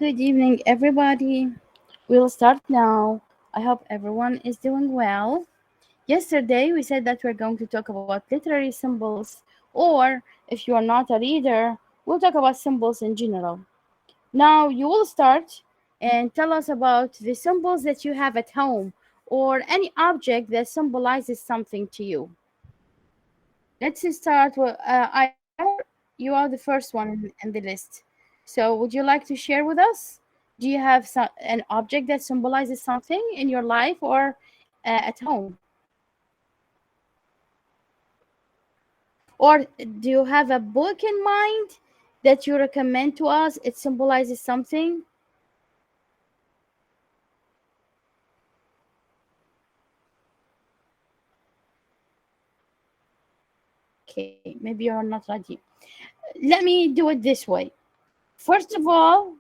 Good evening, everybody. We'll start now. I hope everyone is doing well. Yesterday, we said that we're going to talk about literary symbols, or if you are not a reader, we'll talk about symbols in general. Now, you will start and tell us about the symbols that you have at home or any object that symbolizes something to you. Let's start with you are the first one in the list. So, would you like to share with us? Do you have an object that symbolizes something in your life or at home? Or do you have a book in mind that you recommend to us? It symbolizes something? Okay, maybe you're not ready. Let me do it this way. First of all,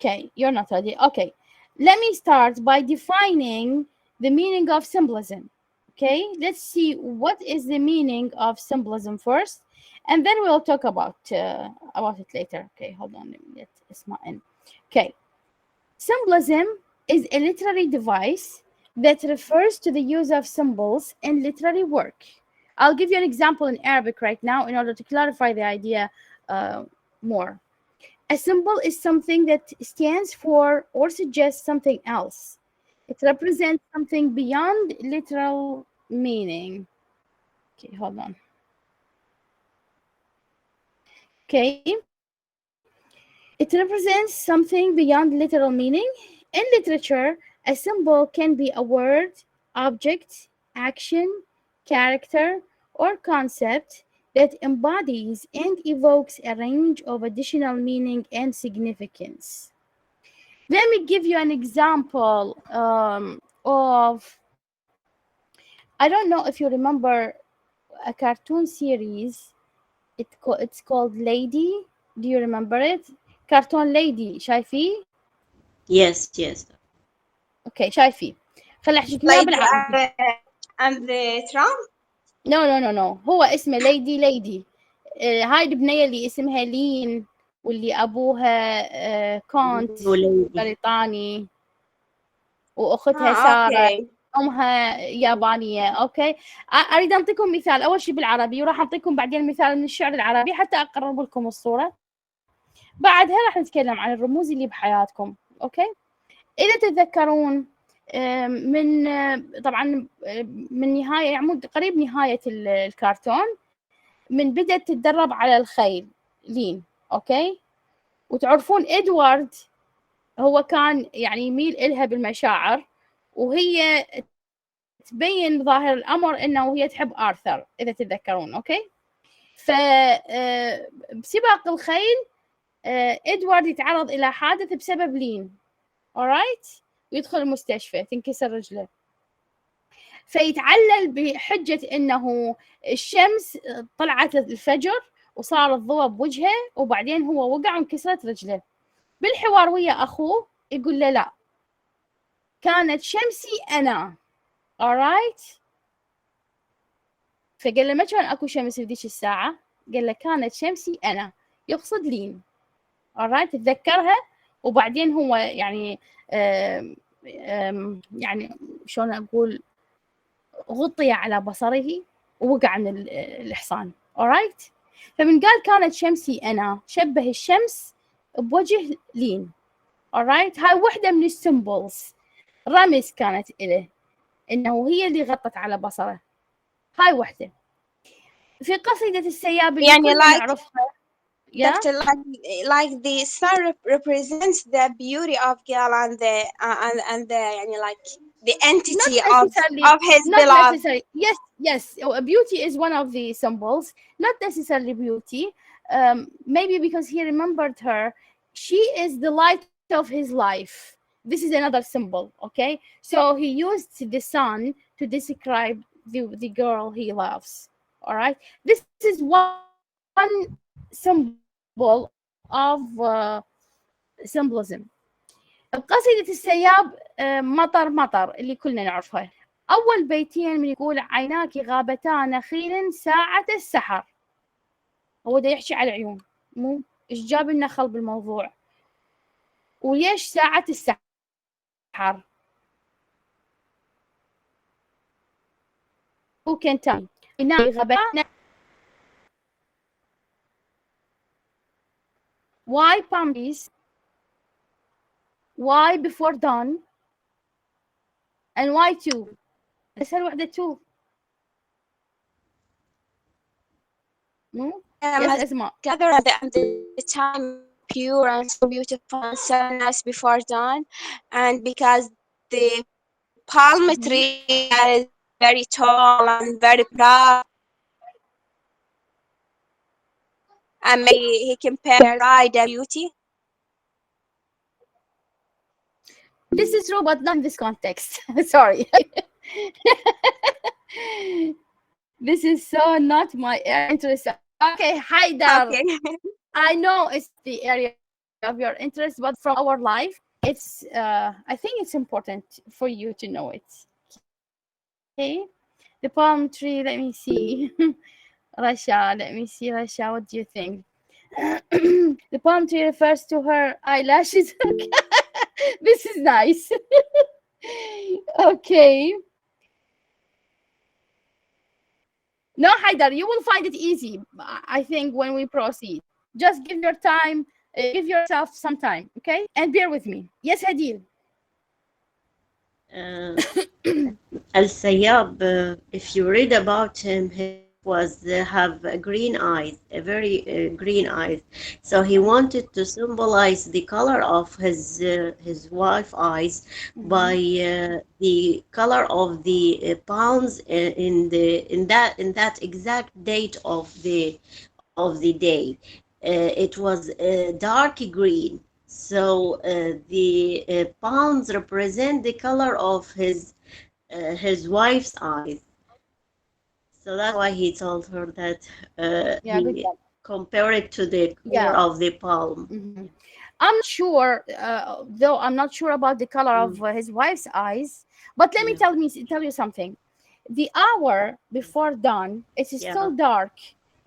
okay, you're not ready. Okay, let me start by defining the meaning of symbolism. Okay, let's see what is the meaning of symbolism first, and then we'll talk about it later. Okay, hold on, let me get Isma in. Okay, symbolism is a literary device that refers to the use of symbols in literary work. I'll give you an example in Arabic right now in order to clarify the idea more. A symbol is something that stands for or suggests something else. It represents something beyond literal meaning. Okay, hold on. Okay. It represents something beyond literal meaning. In literature, a symbol can be a word, object, action, character, or concept that embodies and evokes a range of additional meaning and significance. Let me give you an example of, I don't know if you remember a cartoon series. It's called Lady. Do you remember it? Cartoon Lady. شايفيه؟ Yes. اوكي شايفيه. خلي احكي لك Lady بالعربي. and the Trump. No. هو اسمه ليدي. هاي البنية اللي اسمها لين واللي ابوها كونت بريطاني واختها سارة. Okay. امها يابانيه. اوكي، اريد اعطيكم مثال اول شيء بالعربي وراح اعطيكم بعدين مثال من الشعر العربي حتى اقرب لكم الصوره. بعدها راح نتكلم عن الرموز اللي بحياتكم. اوكي، اذا تتذكرون من طبعا من نهايه يعني قريب نهايه الكرتون من بدأت تتدرب على الخيل لين. اوكي، وتعرفون ادوارد هو كان يعني يميل إلها بالمشاعر، وهي تبين ظاهر الأمر إنه هي تحب آرثر إذا تتذكرون. أوكي، بسباق الخيل إدوارد يتعرض إلى حادث بسبب لين. alright، ويدخل المستشفى تنكسر رجله، فيتعلل بحجة إنه الشمس طلعت الفجر وصار الضوء بوجهه وبعدين هو وقع وانكسرت رجله. بالحوار ويا أخوه يقول له لا، كانت شمسي أنا. alright، فقال له ما كان اكو شمس بذيك الساعه؟ قال له كانت شمسي انا، يقصد لين. alright، تذكرها. وبعدين هو يعني يعني شلون اقول، غطي على بصره ووقع من الحصان. alright، فمن قال كانت شمسي انا شبه الشمس بوجه لين. alright، هاي وحده من السيمبلز، رمز كانت إله انه هي اللي غطت على بصره. هاي وحده في قصيدة السياب اللي كلنا نعرفها. Doctor, like the sun represents the beauty of girl and the يعني like the entity of his beloved. Yes. Beauty is one of the symbols, not necessarily beauty. Maybe because he remembered her, she is the light of his life. This is another symbol. Okay, so he used the sun to describe the girl he loves. All right, this is one symbol of symbolism. بقصيدة السياب مطر اللي كلنا نعرفها، أول بيتين من يقول عيناك غابتا نخيل ساعة السحر. هو دا يحكي على العيون، مو إيش جاب النخل بالموضوع. وليش ساعة السحر؟ Who can tell me? Why palm trees? Why before dawn? And why two? أسهل وحدة two. No? Yes, Asma. Gather at the time pure and so beautiful and so nice before dawn, and because the palm tree is very tall and very proud, and maybe he compared pride and beauty. This is true, but not in this context. Sorry. This is so not my interest. Okay, Haidar. Okay. I know it's the area of your interest, but from our life, it's I think it's important for you to know it. Okay, the palm tree. Let me see, Rasha. Let me see, Rasha. What do you think? The palm tree refers to her eyelashes. This is nice. Okay. No, Haidar, you will find it easy, I think, when we proceed. Just give your time, give yourself some time, okay? And bear with me. Yes, Hadil. Al-Sayyab, if you read about him, his wife was have green eyes, a very green eyes. So he wanted to symbolize the color of his wife eyes by the color of the palms in that exact date of the day. It was dark green. So the palms represent the color of his wife's eyes. So that's why he told her that Yeah, good he job. compared it to the color Yeah. of the palm. I'm not sure, though I'm not sure about the color of his wife's eyes, but let me Yeah. tell you something. The hour before dawn, it's still Yeah. dark.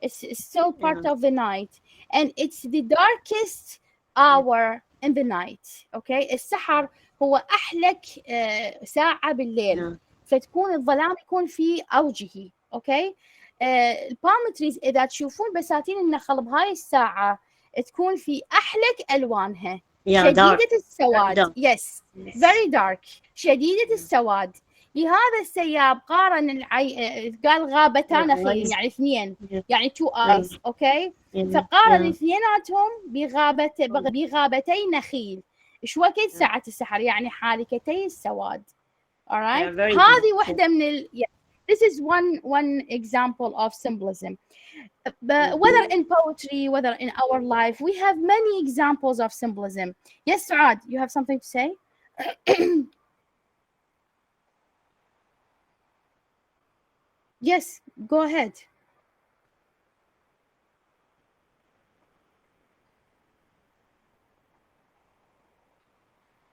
It's still part Yeah. of the night, and it's the darkest Yeah. hour in the night. Okay, السحر هو أحلك ساعة بالليل، Yeah. فتكون الظلام يكون في أوجه. اوكي، البالم تريز إذا تشوفون بساتين النخل بهاي الساعة تكون في أحلك ألوانها، Yeah. Dark. شديدة Very السواد. dark. Yes, Yes. very dark. شديدة السواد. لهذا السياب قارن قال غابتا Her نخيل، eyes. يعني اثنين، Yeah. يعني two Yeah. eyes. اوكي، Yeah. فقارن Yeah. اثنيناتهم بغابتي نخيل. ايش وقت؟ Yeah. ساعة السحر، يعني حالكتي السواد. Yeah. alright. Very dark. هذه واحدة من yeah. This is one example of symbolism. But whether in poetry, whether in our life, we have many examples of symbolism. Yes, Saad, you have something to say? Yes, go ahead.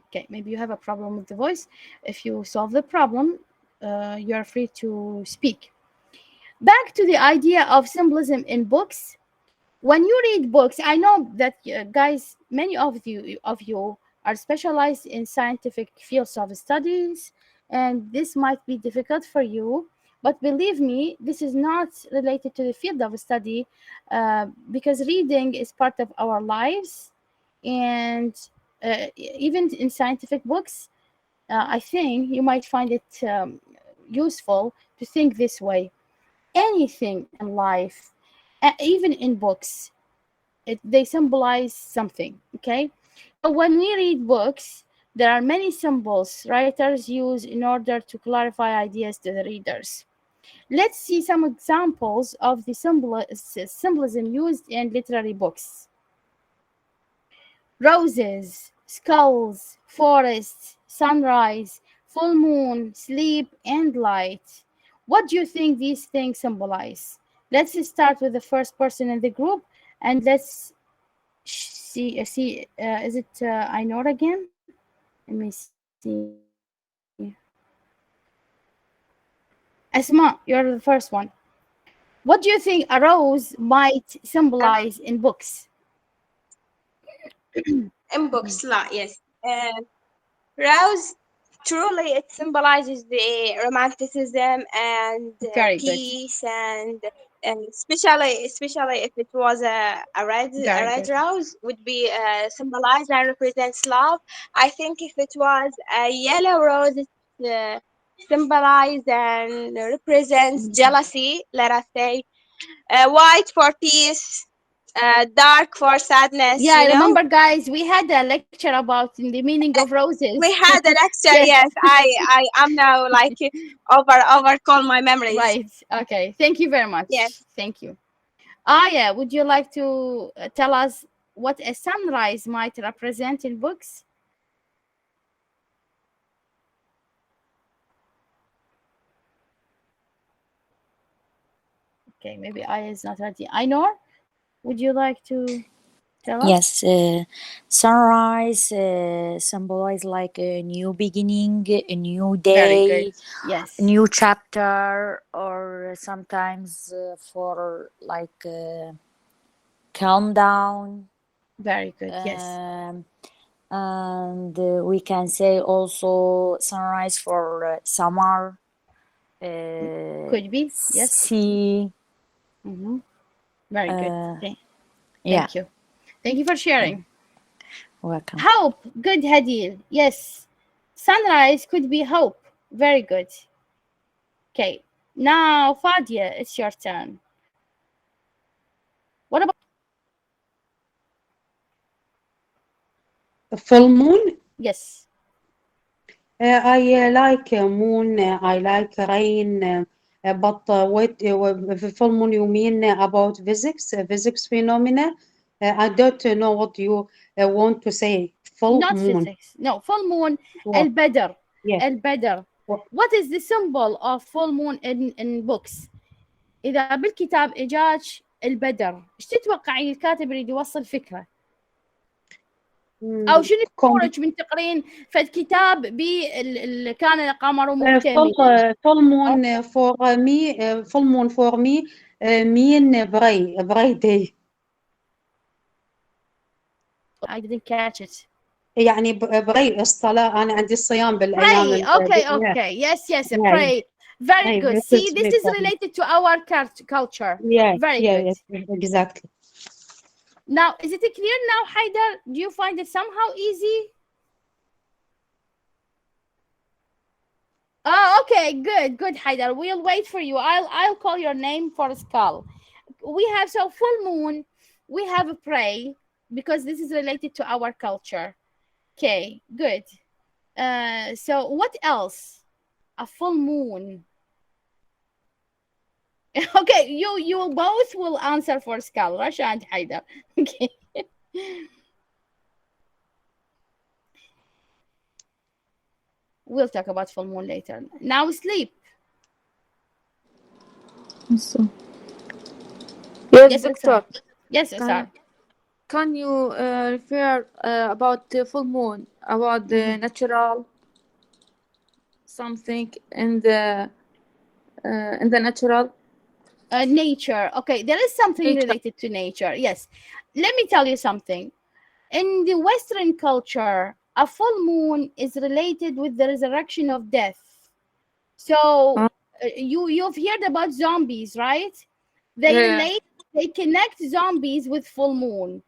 Okay, maybe you have a problem with the voice. If you solve the problem, you are free to speak. Back to the idea of symbolism in books. When you read books, I know that guys, many of you are specialized in scientific fields of studies, and this might be difficult for you. But believe me, this is not related to the field of study, because reading is part of our lives, and even in scientific books, I think you might find it useful to think this way. Anything in life, even in books, they symbolize something. Okay, so when we read books, there are many symbols writers use in order to clarify ideas to the readers. Let's see some examples of the symbolism used in literary books. Roses, skulls, forests, sunrise, full moon, sleep, and light. What do you think these things symbolize? Let's start with the first person in the group, and let's see. Is it Ainor again? Let me see. Asma, you're the first one. What do you think a rose might symbolize in books? in books, yes. Rose, truly, it symbolizes the romanticism and Very good. peace, and especially if it was a Very red good. rose would be symbolized and represents love. I think if it was a yellow rose, it symbolized and represents jealousy. Let us say, white for peace, dark for sadness. Yeah, I remember, guys, we had a lecture about the meaning of We roses. had a lecture, Yes. yes. I am now like overcall my memories. Right. Okay. Thank you very Yes. much. Thank you. Aya, would you like to tell us what a sunrise might represent in books? Okay, maybe Aya is not ready. Ainor, would you like to tell us? Yes, sunrise symbolize like a new beginning, a new Very good. day, a Yes. new chapter, or sometimes for like calm down. Very good. Yes. And we can say also sunrise for summer, Could be. Yes. sea. Mm-hmm. Very good. Yeah, Thank you. Thank you for sharing. welcome. Hope. Good, Hadil. Yes. Sunrise could be hope. Very good. Okay. Now, Fadia, it's your turn. What about? Full moon. Yes. I like moon. I like rain. But what full moon you mean about physics? Physics phenomena? I don't know what you want to say. Full Not moon. physics. No, full moon. What? البدر. Yeah. البدر. What? What is the symbol of full moon in books؟ إذا بالكتاب إجاك البدر، إيش تتوقعين الكاتب يريد يوصل فكرة؟ أو شنو شعورك من تقرين فد كتاب كان القمر مكتملا؟ Full moon for me. Full moon for me mean bright day. I didn't catch it. يعني بري الصلاة أنا عندي الصيام بالأيام Pray. Okay. Yes. yeah, Pray. Very good. this See, is this is related to our culture. Very good. yes, exactly. Now, is it clear now, Haidar? Do you find it somehow easy? Oh, okay, good, Haidar. We'll wait for you. I'll call your name for a skull. We have full moon. We have a pray because this is related to our culture. Okay, good. So what else? A full moon. Okay, you both will answer for skull, Rasha and Haidar. Okay. We'll talk about full moon later. Now sleep. So, yes, Yes, doctor. Yes, sir. Can you refer about the full moon, about the natural something in the natural nature. Okay, there is something nature? related to nature. Yes. Let me tell you something. In the Western culture, a full moon is related with the resurrection of death. So you've heard about zombies, right? They connect zombies with full moon.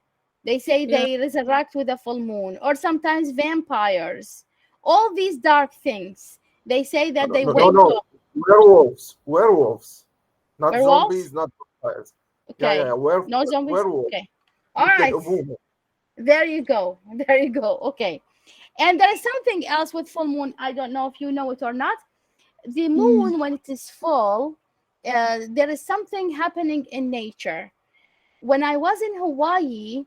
They say they resurrect with a full moon, or sometimes vampires. All these dark things. They say that they wake up. Werewolves. Not Werewolves? zombies, not vampires. Okay. Yeah. No zombies? Werewolves. Okay. All right. There you go. Okay. And there is something else with full moon. I don't know if you know it or not. The moon, when it is full, there is something happening in nature. When I was in Hawaii,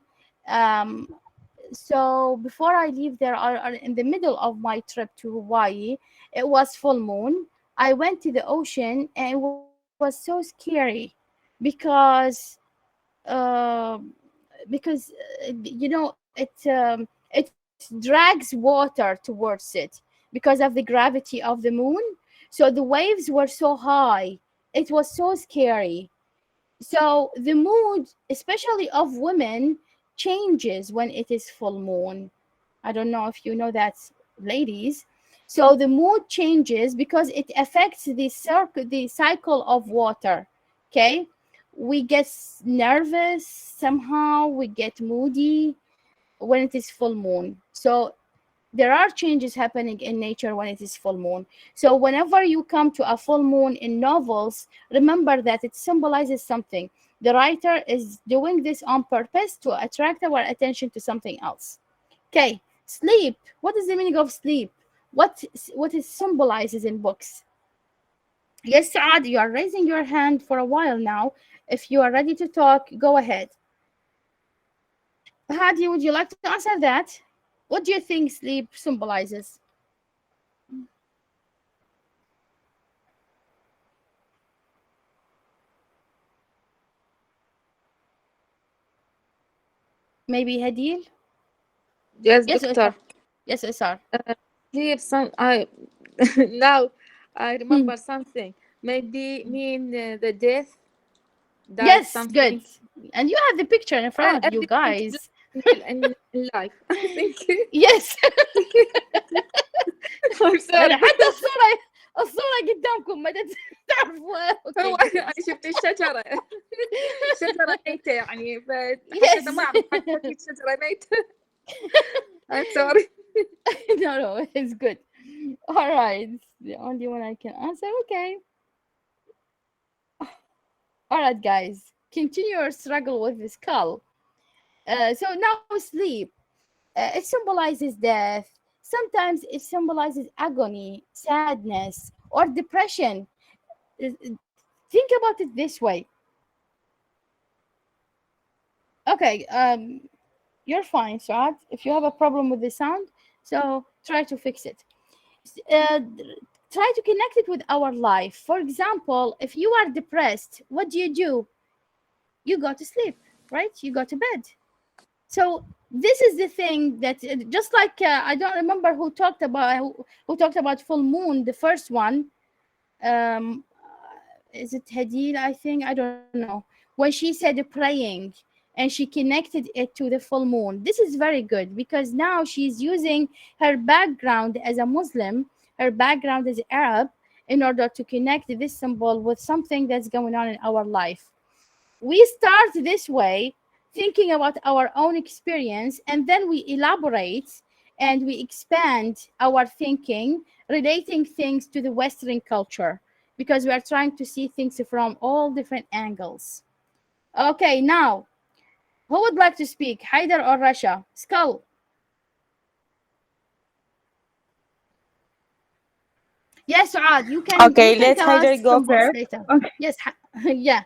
so before I leave there, in the middle of my trip to Hawaii, it was full moon. I went to the ocean and it was so scary because it drags water towards it because of the gravity of the moon. So the waves were so high. It was so scary. So the mood, especially of women, changes when it is full moon. I don't know if you know that, ladies. So the mood changes because it affects the cycle of water. Okay, we get nervous somehow, we get moody when it is full moon. So there are changes happening in nature when it is full moon. So whenever you come to a full moon in novels, remember that it symbolizes something. The writer is doing this on purpose to attract our attention to something else. Okay, sleep. What is the meaning of sleep? What it symbolizes in books? Yes, Saad, you are raising your hand for a while now. If you are ready to talk, go ahead. Hadi, would you like to answer that? What do you think sleep symbolizes? Maybe Hadil? Yes, Yes, doctor. Usar. Yes, Usar. Sleep. I now I Hmm. remember something. Maybe mean the death. Die Yes, something. good. And you have the picture in front of you, Everything guys. in life. Thank you. Yes. I'm sorry. حتى الصورة قدامكم ما تعرفوها. هو Okay. أنا شفت الشجرة شجرة ميتة يعني Yes. فحسيت ما أعرف حسيت شجرة ميتة. I'm sorry. No, it's good. All right. It's the only one I can answer. Okay. All right, guys. Continue your struggle with the skull. So now sleep. It symbolizes death. Sometimes it symbolizes agony, sadness, or depression. Think about it this way. Okay, you're fine, Saad. If you have a problem with the sound, so try to fix it. Uh, Try to connect it with our life. For example, if you are depressed, what do? You go to sleep, right? You go to bed. So this is the thing that just like I don't remember who talked about full moon, the first one. Um, is it Hadid? I think, I don't know. When she said praying and she connected it to the full moon. This is very good because now she's using her background as a Muslim, her background as Arab, in order to connect this symbol with something that's going on in our life. We start this way, thinking about our own experience, and then we elaborate and we expand our thinking, relating things to the Western culture, because we are trying to see things from all different angles. Okay, now, who would like to speak, Haider or Rasha? Skull. Yes, Suad, you Okay, can let tell us Haider go symbols first. later. Okay. Yes, yeah.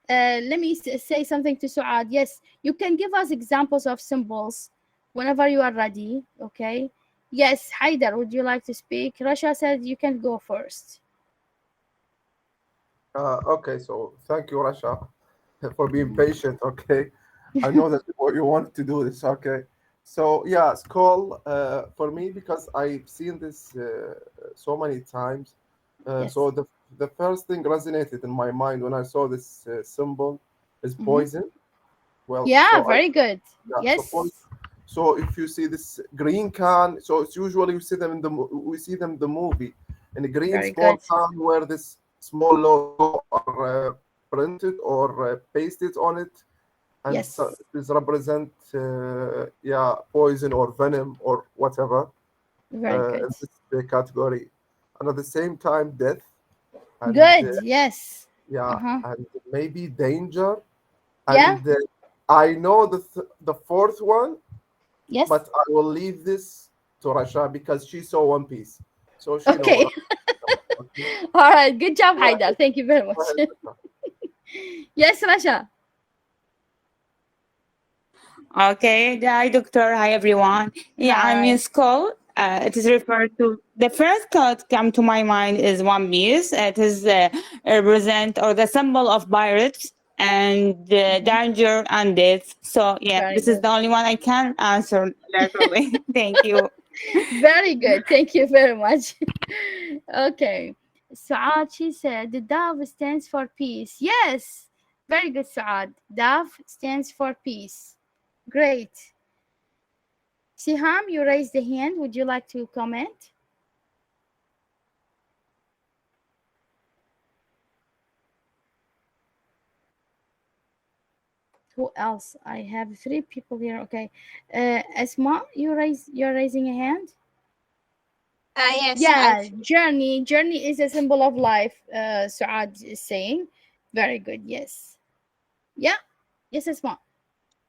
Let me say something to Suad. Yes, you can give us examples of symbols whenever you are ready. Okay. Yes, Haider, would you like to speak? Rasha said you can go first. Okay, so thank you, Rasha, for being patient. Okay, I know that you want to do this. Okay, so yeah, skull for me because I've seen this so many times. Yes. So the first thing resonated in my mind when I saw this symbol is Mm-hmm. poison. Well, Yeah, so I very good. yeah, so poison. Yes, So if you see this green can, so it's usually we see them in the movie in a green very small good. can where this small logo are printed or pasted on it, and so Yes, this represent yeah, poison or venom or whatever very good. in this category, and at the same time death and Good. Yes. yeah, Uh-huh. and maybe danger, Yeah. and I know the fourth one, Yes. but I will leave this to Rasha because she saw One Piece, so she know what Okay. I'm talking. All right. Good job, Go Haidar. ahead, Thank you very go much. ahead, Rasha. Yes, Rasha. Okay, hi doctor, hi everyone. Yeah, I'm in Hi. school. It is referred to the first thought come to my mind is One Piece. It is represent or the symbol of pirates and Mhm. danger and death. So yeah, Very this is good. the only one I can answer naturally. Thank you. Very good. Thank you very much. Okay. Saad, she said the dove stands for peace. Yes. Very good, Saad. Dove stands for peace. Great. Siham, you raised the hand. Would you like to comment? Who else? I have three people here. Okay. Asma, you're raising a hand. Yes, Yeah, journey. Journey is a symbol of life. Suad is saying. Very good. Yes. Yeah. Yes, Asma.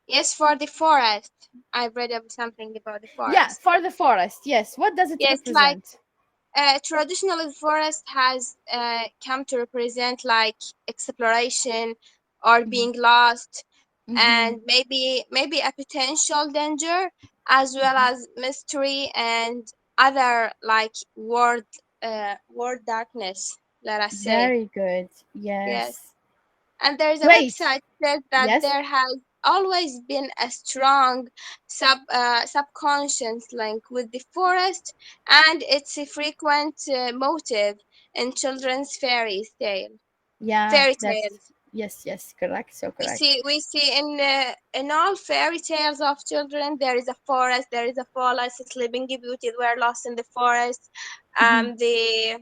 yes, for the forest. I've read up something about the Yeah, forest. for the forest. Yes. What does it Yes, like represent? traditionally, the forest has come to represent like exploration or being lost, Mm-hmm. and maybe a potential danger, as well as mystery and other like world darkness, let us say. Very good. Yes. Yes. And there's a Great. website says that Yes. there has always been a strong subconscious link with the forest, and it's a frequent motive in children's Yeah, fairy that's tales. yes, yes, correct. So correct. We see in all fairy tales of children, there is a forest, there is a forest, sleeping beauty were lost in the forest, Mhm. the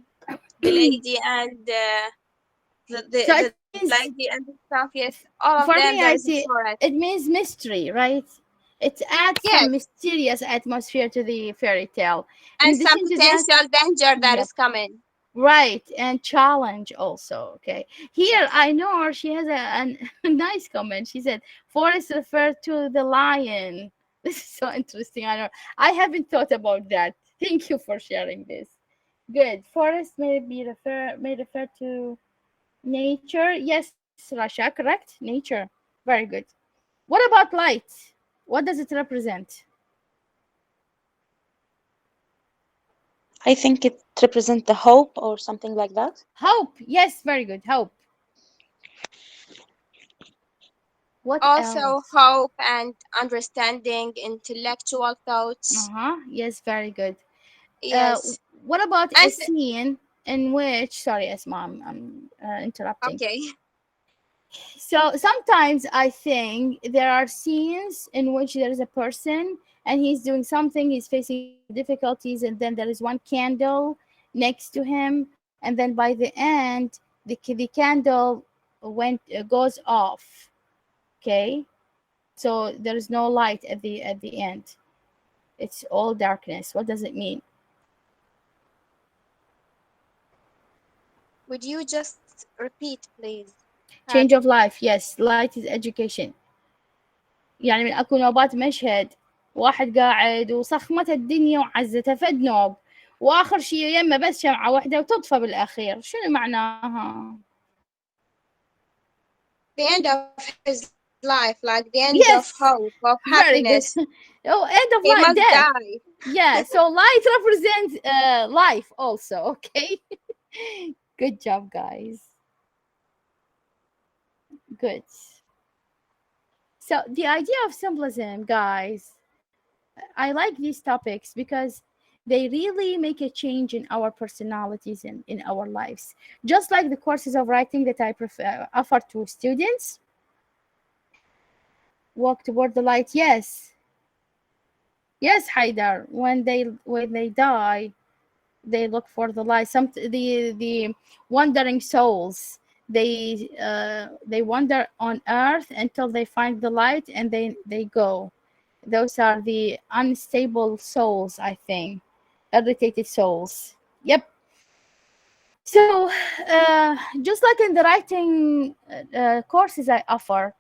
lady and So it the means, lady and the stuff, yes, all of for them, me, there I is a see forest. it means mystery, right? It adds some Yes, mysterious atmosphere to the fairy tale. In and some addition to that, potential danger that yep, is coming. right, and challenge also. Okay, here I know she has a nice comment. She said, "Forest referred to the lion." This is so interesting. I know I haven't thought about that. Thank you for sharing this. Good. Forest may refer to nature. Yes, Rasha, correct? Nature. Very good. What about light? What does it represent? I think it represents the hope or something like that. Hope. Yes, very good. Hope. What Also, else? hope and understanding, intellectual thoughts. Uh-huh. Yes, very good. Uh, Yes, what about a and scene in which, sorry, Asma, I'm interrupting. okay. So sometimes I think there are scenes in which there is a person and he's doing something, he's facing difficulties, and then there is one candle next to him, and then by the end, the candle goes off. Okay, so there is no light at the end. It's all darkness. What does it mean? Would you just repeat, please? Change of life. Yes, light is education. يعني من أكو نوبات مشهد واحد قاعد وصخمت الدنيا وعزته فد نوب واخر شيء يمه بس شمعة واحدة وتطفى بالاخير، شنو معناها؟ The end of his life, like the end of hope, of Yes, happiness. very good. Oh, end He of must life, death. die. Yeah, so light represents life also. Okay. Good job, guys. Good. So the idea of symbolism, guys, I like these topics because they really make a change in our personalities and in our lives. Just like the courses of writing that I offer to students, walk toward the light. Yes, yes, Haidar. When they die, they look for the light. The wandering souls. They wander on earth until they find the light, and they go. Those are the unstable souls, I think. Irritated souls. Yep. So, just like in the writing courses I offer,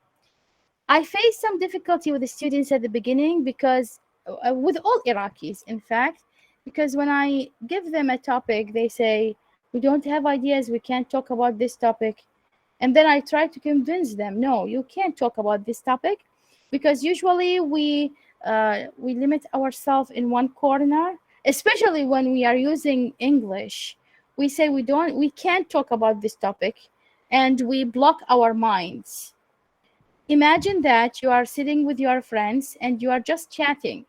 I faced some difficulty with the students at the beginning because, with all Iraqis, in fact, because when I give them a topic, they say, "We don't have ideas, we can't talk about this topic." And then I try to convince them, no, you can't talk about this topic because usually we limit ourselves in one corner, especially when we are using English. We say we can't talk about this topic, and we block our minds. Imagine that you are sitting with your friends and you are just chatting,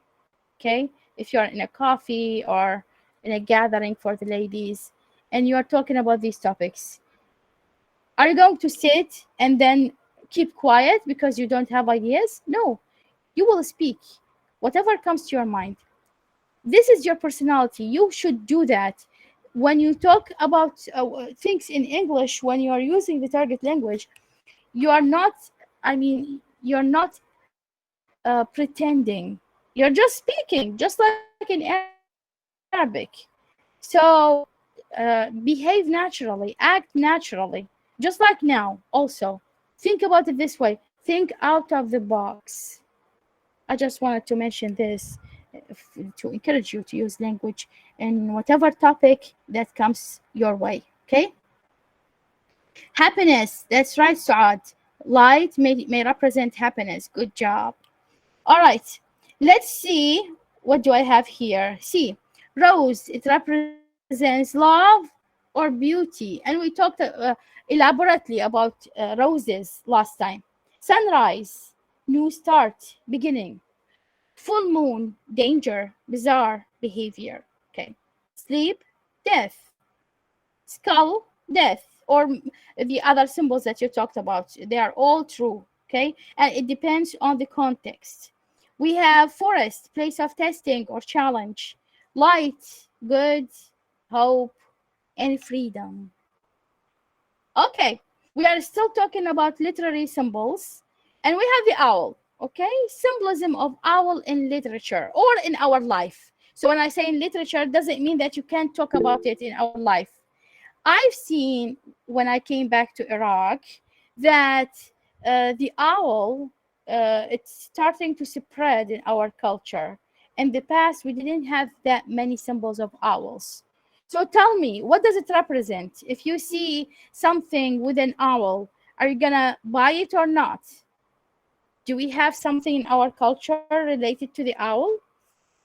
okay? If you're in a coffee or in a gathering for the ladies, and you are talking about these topics, are you going to sit and then keep quiet because you don't have ideas? No. You will speak whatever comes to your mind. This is your personality. You should do that. When you talk about things in English, when you are using the target language, you are not, I mean, you're not pretending. You're just speaking, just like in Arabic. So behave naturally, act naturally, just like now. Also, think about it this way: think out of the box. I just wanted to mention this to encourage you to use language in whatever topic that comes your way. Okay? Happiness. That's right, Saad. Light may represent happiness. Good job. All right. Let's see. What do I have here? See, rose. It represents love or beauty, and we talked elaborately about roses last time. Sunrise, new start, beginning. Full moon, danger, bizarre behavior. Okay. Sleep, death. Skull, death, or the other symbols that you talked about. They are all true. Okay. And it depends on the context. We have forest, place of testing or challenge. Light, good, hope, and freedom. Okay. We are still talking about literary symbols. And we have the owl. Okay, symbolism of owl in literature or in our life. So when I say in literature, it doesn't mean that you can't talk about it in our life. I've seen when I came back to Iraq that the owl it's starting to spread in our culture. In the past, we didn't have that many symbols of owls. So tell me, what does it represent? If you see something with an owl, are you gonna buy it or not? Do we have something in our culture related to the owl?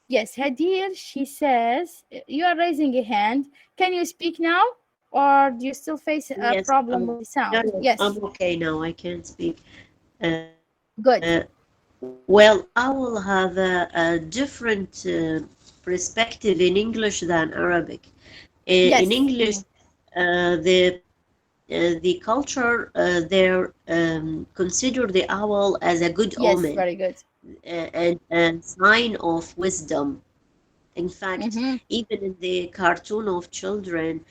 Yes, Hadir, she says, you are raising a hand. Can you speak now? Or do you still face a Yes, problem with the no, sound? no, Yes, I'm okay now. I can speak. Uh, good. well, I will have a different perspective in English than Arabic. In Yes, English, the culture there consider the owl as a good yes, omen very good. and sign of wisdom. In fact, Mm-hmm. even in the cartoon of children,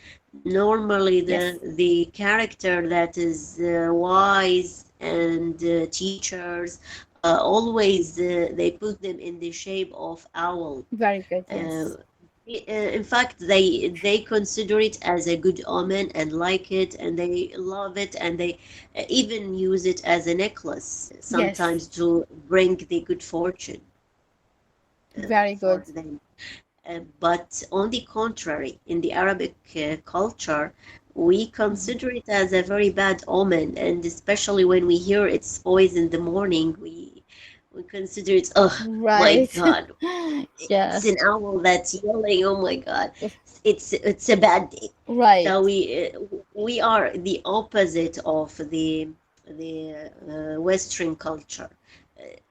normally Yes, the character that is wise and teachers always they put them in the shape of owl. very good. Uh, Yes, in fact, they consider it as a good omen and like it, and they love it, and they even use it as a necklace yes, sometimes to bring the good fortune very for good. them. But on the contrary, in the Arabic culture, we consider it as a very bad omen, and especially when we hear its voice in the morning, we consider it, oh my Right. God, it's Yes, an owl that's yelling. Oh my God, it's a bad day. So right. we are the opposite of the Western culture.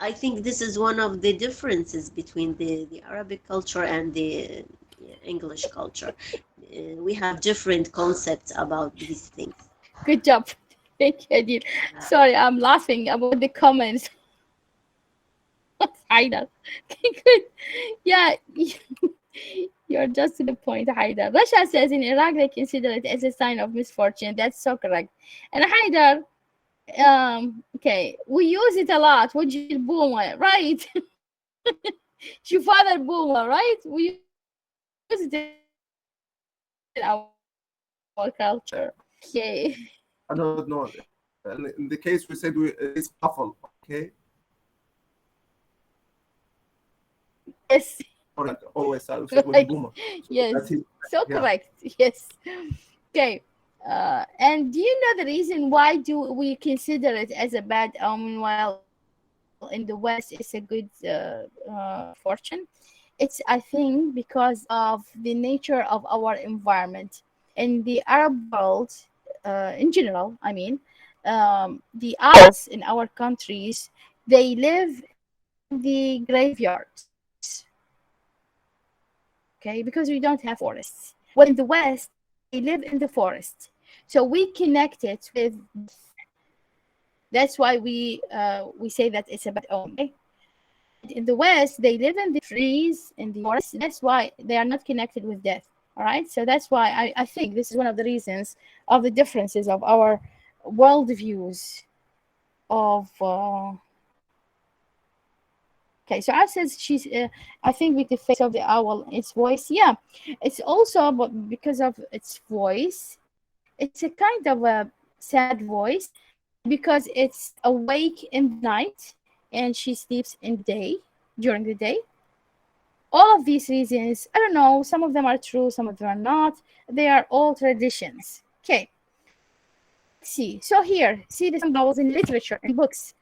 I think this is one of the differences between the Arabic culture and the English culture. We have different concepts about these things. Good job. Thank you, Adil. Yeah. Sorry, I'm laughing about the comments. Haida. Good. Yeah, you're just to the point, Haida. Rasha says in Iraq they consider it as a sign of misfortune. That's so correct. And Haida, okay, we use it a lot. Wajil Boomer, right? Your father Boomer, right? We use it in our culture. Okay. I don't know. In the case we said it's awful. Okay, Yes. or like always I said with Right. boomer. So Yes. that's it. So Yeah. correct. Yes. Okay. And do you know the reason why do we consider it as a bad omen while in the West it's a good fortune? It's, I think, because of the nature of our environment. In the Arab world, in general, I mean, the Arabs in our countries, they live in the graveyards. Okay, because we don't have forests. Well, in the West, they live in the forest. So we connect it with death. That's why we say that it's a bad omen. Okay? in the West, they live in the trees, in the forests. That's why they are not connected with death. All right. So that's why I think this is one of the reasons of the differences of our worldviews of. Okay, so I says she's. I think with the face of the owl, its voice. Yeah, it's also because of its voice. It's a kind of a sad voice because it's awake in the night and she sleeps in the day during the day. All of these reasons, I don't know, some of them are true, some of them are not. They are all traditions. Okay. Let's see. So here, see the symbols in literature and books.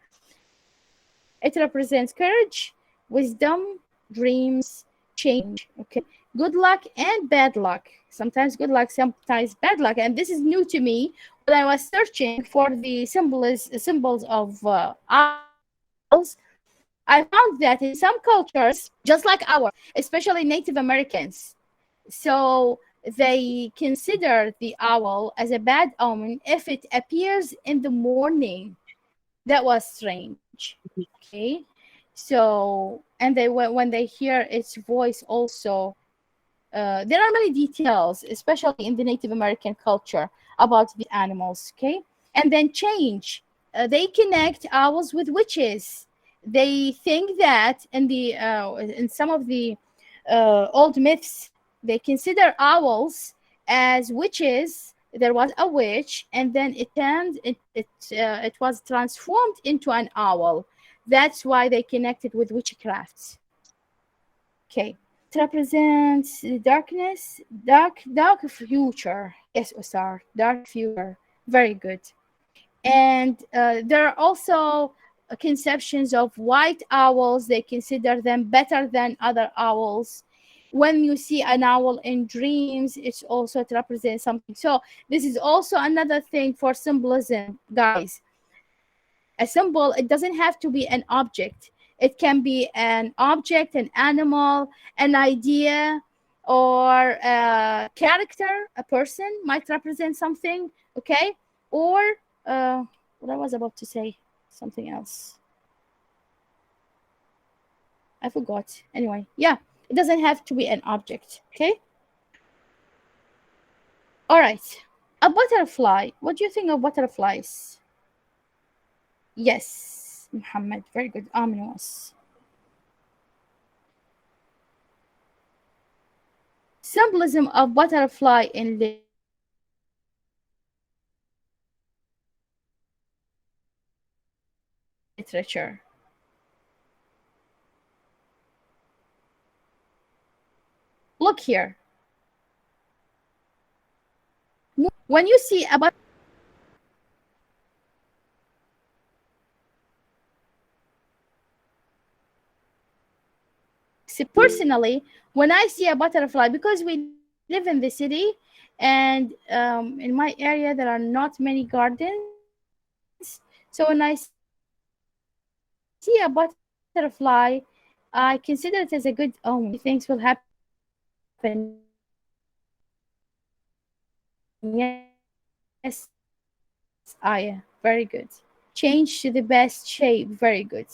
It represents courage, wisdom, dreams, change. Okay. Good luck and bad luck. Sometimes good luck, sometimes bad luck. And this is new to me when I was searching for the symbols of owls. I found that in some cultures, just like ours, especially Native Americans, so they consider the owl as a bad omen if it appears in the morning. That was strange. Okay. So, and they when they hear its voice also, there are many details, especially in the Native American culture, about the animals. Okay. And then change. They connect owls with witches. They think that in some of the old myths, they consider owls as witches. There was a witch, and then it was transformed into an owl. That's why they connected with witchcraft. Okay, it represents darkness, dark future. Yes, Osar, dark future. Very good. And there are also conceptions of white owls. They consider them better than other owls. When you see an owl in dreams, it's also to represent something. So this is also another thing for symbolism, guys. A symbol, it doesn't have to be an object. It can be an object, an animal, an idea, or a character. A person might represent something, okay? Or what I was about to say, something else. I forgot. Anyway, yeah, it doesn't have to be an object, okay? All right. A butterfly. What do you think of butterflies? Yes, Muhammad. Very good. Ominous. Symbolism of butterfly in literature. Look here. When you see a butterfly, personally, when I see a butterfly, because we live in the city, and in my area there are not many gardens, so when I see a butterfly, I consider it as a good omen. Maybe things will happen. Yes, Aya, very good. Change to the best shape, very good.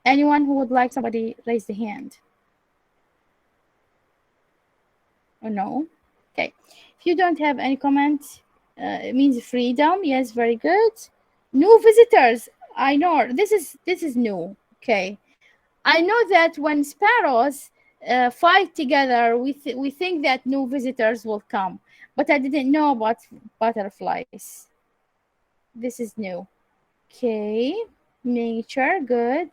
Anyone who would like somebody raise the hand? Or no? Okay. If you don't have any comment, it means freedom. Yes, very good. New visitors. I know this is new. Okay. I know that when sparrows fight together, we think that new visitors will come, but I didn't know about butterflies. This is new. Okay. Nature, good.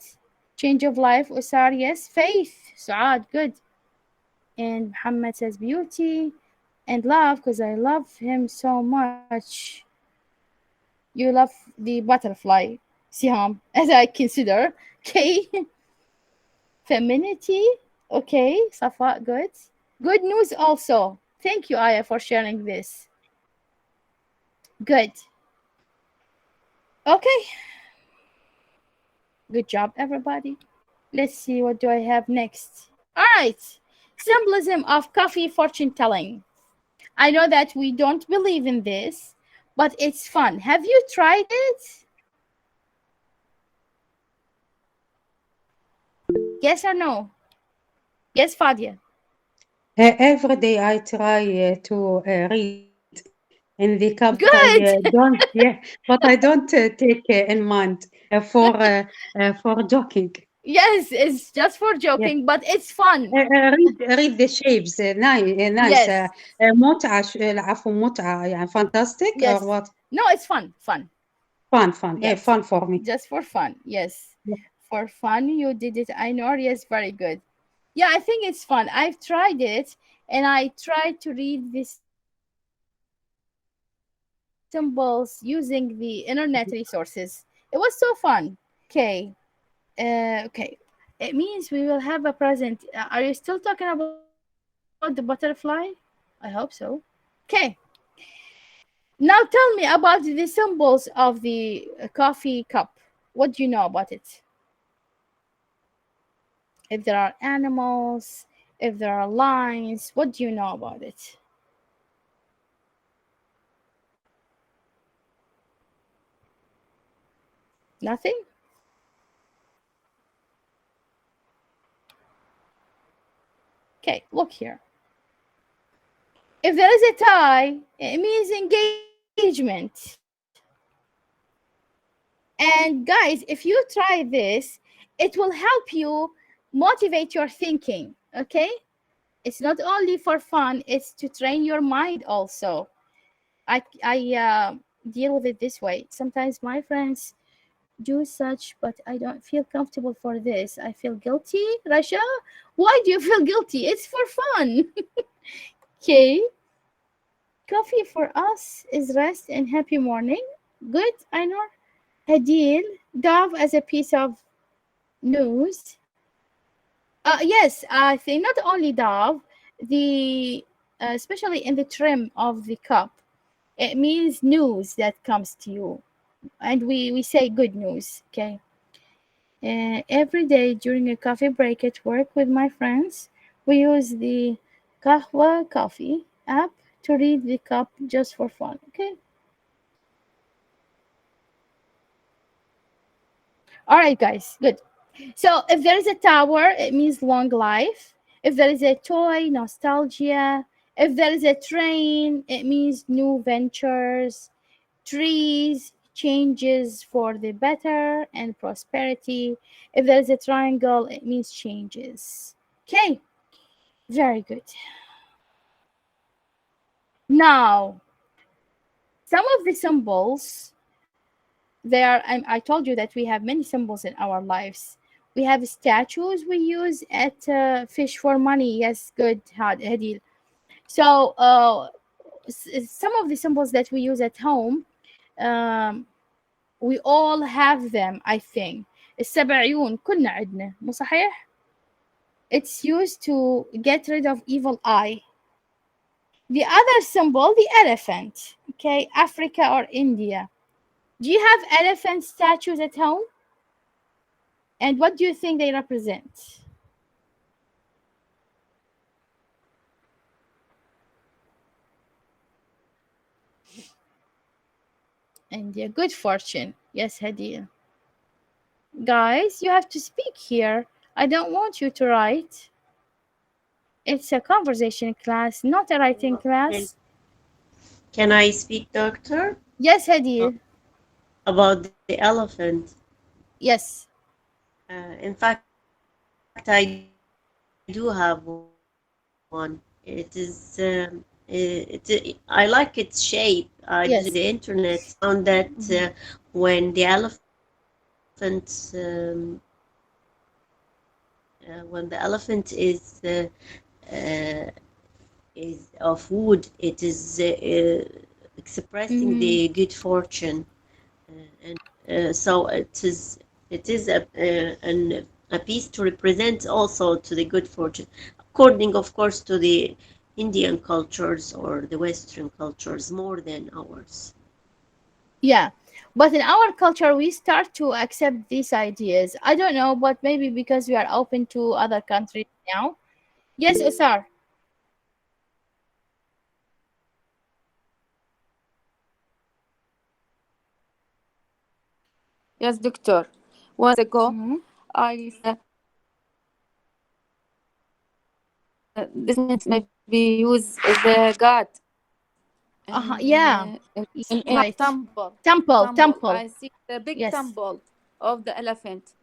Change of life, Usar, yes. Faith, Saad, good. And Muhammad says beauty and love, because I love him so much. You love the butterfly, Siham, as I consider. Okay. Femininity, okay. Safa, good. Good news also. Thank you, Aya, for sharing this. Good. Okay. Good job, everybody. Let's see, what do I have next? All right. Symbolism of coffee fortune telling. I know that we don't believe in this, but it's fun. Have you tried it? Yes or no? Yes, Fadia. Every day I try to read in the cup, but I Good. don't, yeah, but I don't take in mind for joking. Yes, it's just for Yeah. joking, but it's fun. read the shapes nice Yes, متعة العفو متعة يعني fantastic or yes. what No, it's fun. Fun. fun Yes, fun for me. just for fun. Yes, Yeah. for fun. You did it. I know. Yes, very good. Yeah, I think it's fun. I've tried it, and I tried to read the symbols using the internet resources. It was so fun. Okay. Okay. It means we will have a present. Are you still talking about the butterfly? I hope so. Okay. Now tell me about the symbols of the coffee cup. What do you know about it? If there are animals, if there are lines, what do you know about it? Nothing? Okay, look here. If there is a tie, it means engagement. And guys, if you try this, it will help you motivate your thinking, okay? It's not only for fun, it's to train your mind also. I deal with it this way. Sometimes my friends do such, but I don't feel comfortable for this. I feel guilty. Rasha, why do you feel guilty? It's for fun. Okay. Coffee for us is rest and happy morning. Good, Ainur. Hadil, dove as a piece of news. Yes, I think not only dove, the especially in the trim of the cup, it means news that comes to you, and we say good news. Okay. Every day during a coffee break at work with my friends, we use the Kahwa Coffee app to read the cup just for fun. Okay. All right, guys. Good. So if there is a tower, it means long life. If there is a toy, nostalgia. If there is a train, it means new ventures. Trees, changes for the better and prosperity. If there is a triangle, it means changes. Okay, very good. Now, some of the symbols, I told you that we have many symbols in our lives. We have statues we use at Fish for Money. Yes, good, Hadil. So, some of the symbols that we use at home, um, we all have them, I think. السبع عيون كلنا عندنا مو صحيح؟ It's used to get rid of evil eye. The other symbol, the elephant. Okay, Africa or India. Do you have elephant statues at home? And what do you think they represent? India, good fortune. Yes, Hadiya. Guys, you have to speak here. I don't want you to write. It's a conversation class, not a writing Can, class. can I speak, doctor? Yes, Uh, Hadiya. About the elephant. Yes. In fact, I do have one. It is, I like its shape. I just on the Yes. internet found that Mhm. when the elephant uh, is of wood, it is expressing Mhm. the good fortune, and so it is a piece to represent also to the good fortune, according, of course, to the Indian cultures or the Western cultures more than ours. Yeah. But in our culture, we start to accept these ideas. I don't know, but maybe because we are open to other countries now. Yes, Usar. Yes, doctor. Once ago, Mhm. I this means maybe use the god Yeah. in Right. temple. Temple. Temple. Temple. I see the big Yes. temple of the elephant,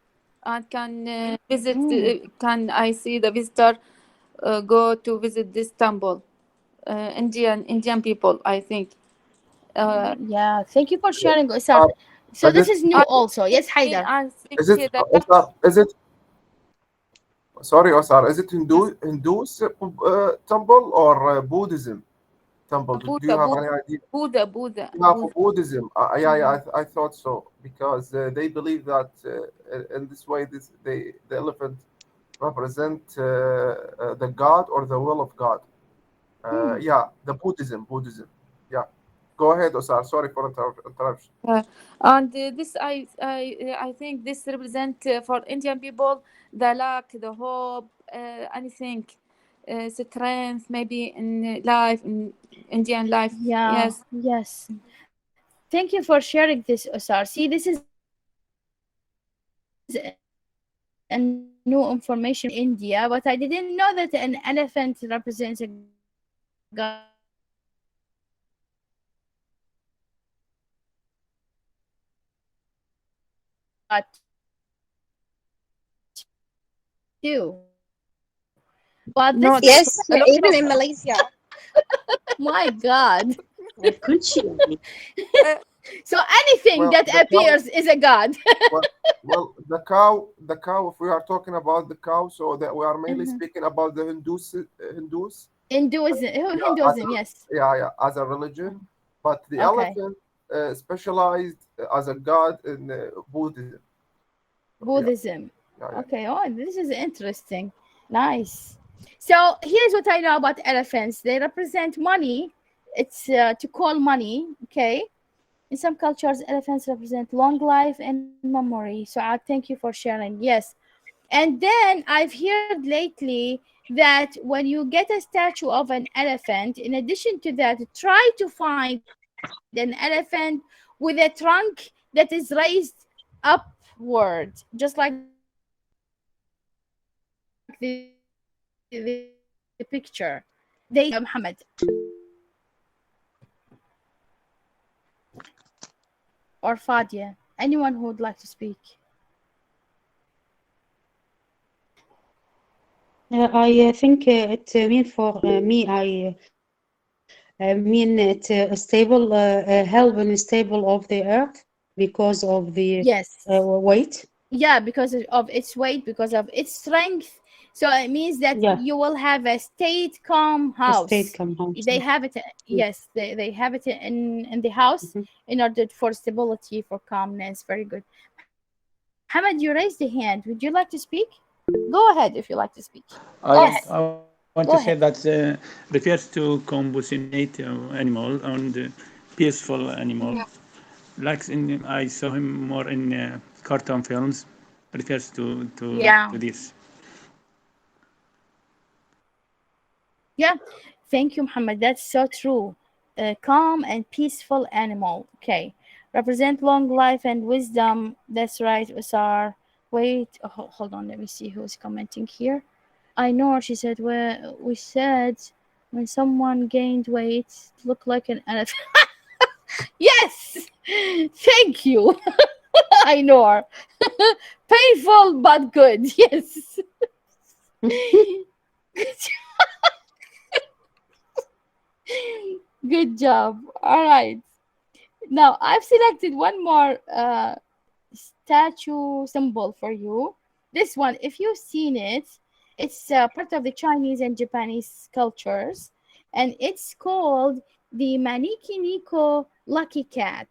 and can visit. Mm. Can I see the visitor go to visit this temple? Indian people, I think. Yeah. Thank you for sharing, Usar. Uh, So is this it is new I also. Yes, see Haidar. and see is it the Osar, is it sorry Osar, is it yes, Hindus temple or Buddhism temple? Do you Buddha, have Buddha, any idea? Buddha, Buddha, Yeah, for Buddha. Buddhism, yeah, yeah, Mhm. I thought so because they believe that in this way, the elephant represent the God or the will of God. Hmm. Yeah, the Buddhism. Yeah, go ahead, Osar. Sorry for interruption. And this I think this represent for Indian people the luck, the hope, anything, strength maybe in life, in Indian life. Yeah. Yes. Yes. Thank you for sharing this, Osar. See, this is a new information for me because I lived in India, but I didn't know that an elephant represents a god too. So this is new information for me. But this Not Yes, is a lot even of in Malaysia. my god. كل شيء يعني. uh, So anything Well, that the cow. appears is a god. Well, the cow. If we are talking about the cow, so that we are mainly Mhm. speaking about the Hindus. Hinduism, Yeah, Hinduism, yes. as a religion, but the Okay. elephant specialized as a god in Buddhism. Yeah, Buddhism. yeah, yeah. Okay. Oh, this is interesting. Nice. So here's what I know about elephants. They represent money. It's to call money. Okay. In some cultures, elephants represent long life and memory. So I thank you for sharing. Yes. And then I've heard lately that when you get a statue of an elephant, in addition to that, try to find an elephant with a trunk that is raised upward, just like the picture. They exist in India, Muhammad or Fadia. Anyone who would like to speak? I think it mean for me, I mean it stable, help in stable of the earth because of the Yes. weight. Yeah, because of its weight, because of its strength. So it means that Yeah, you will have a state calm a state house. come home. They have it, yes, they have it in the house Mhm. in order for stability, for calmness. Very good. Muhammad, you raised the hand. Would you like to speak? Go ahead if you like to speak. Yes, I want to go say ahead. that refers to compassionate animal and peaceful animal. Like I saw him more in cartoon films. Refers Yeah, to this. yeah. Thank you, Muhammad. That's so true. A calm and peaceful animal. Okay. Represent long life and wisdom. That's right, Usar. Wait, hold on. Let me see who's commenting here. I know she said, well, we said when someone gained weight, it looked like an elephant. Yes! Thank you. I know. Painful but good. Yes. Good job. All right. Now I've selected one more statue symbol for you. This one, if you've seen it, it's part of the Chinese and Japanese cultures, and it's called the Maniki Niko Lucky Cat.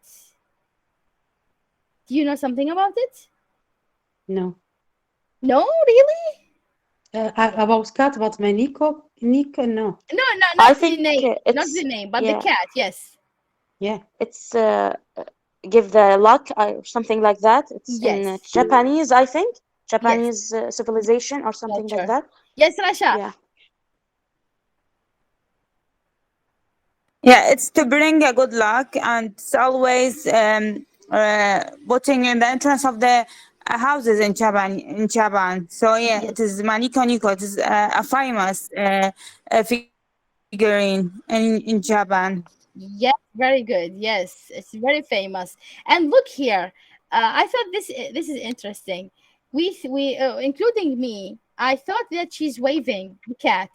Do you know something about it? No. No, really? About cat, but my Nico, no. No, no, I not the think name, not it's the name, but the yeah, cat. Yes, Yeah. it's give the luck or something like that. It's in yes. Japanese, I think, Yes, Japanese civilization or something like culture. that. Yes, Rasha. Yeah. Yeah, it's to bring a good luck, and it's always putting in the entrance of the houses in Japan. In Japan, so yeah, Yes. it is Maniko Niko. It is a famous figurine in Japan. Yes, very good. Yes, it's very famous. And look here, I thought this is interesting. We including me, I thought that she's waving the cat,